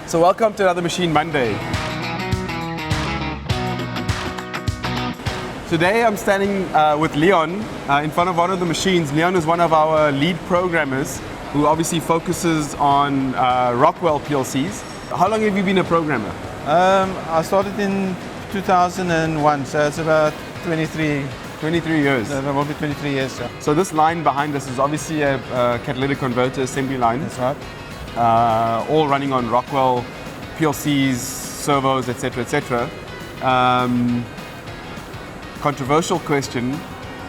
So welcome to another Machine Monday. Today I'm standing with Leon in front of one of the machines. Leon is one of our lead programmers who obviously focuses on Rockwell PLCs. How long have you been a programmer? I started in 2001, so it's about 23 years. It will be 23 years. So this line behind us is obviously a catalytic converter assembly line. That's right. All running on Rockwell PLCs, servos, etc., etc. Controversial question: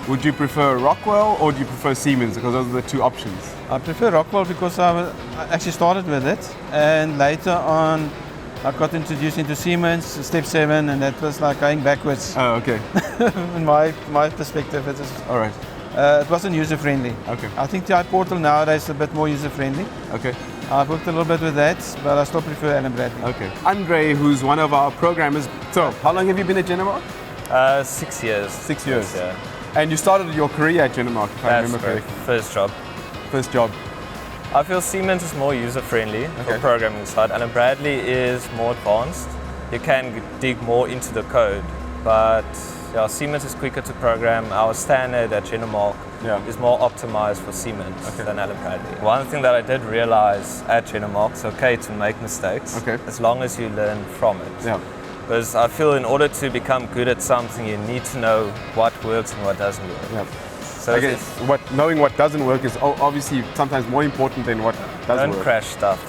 would you prefer Rockwell or do you prefer Siemens? Because those are the two options. I prefer Rockwell because I actually started with it, and later on I got introduced into Siemens Step 7, and that was like going backwards. Oh, okay. In my perspective, it is. All right. It wasn't user friendly. Okay. I think the iPortal nowadays is a bit more user friendly. Okay. I've worked a little bit with that, but I still prefer Allen Bradley. Okay. Andre, who's one of our programmers. So, how long have you been at Jendamark? 6 years. 6 years. Yeah. And you started your career at Jendamark, if I remember correctly. First job. First job. I feel Siemens is more user-friendly for programming side, and Bradley is more advanced. You can dig more into the code, but yeah, Siemens is quicker to program. Our standard at Jendamark is more optimized for Siemens than Allen Bradley. One thing that I did realize at Jendamark, it's okay to make mistakes as long as you learn from it. Yeah. Because I feel in order to become good at something, you need to know what works and what doesn't work. Yeah. So I guess knowing what doesn't work is obviously sometimes more important than what does work. Don't crash stuff.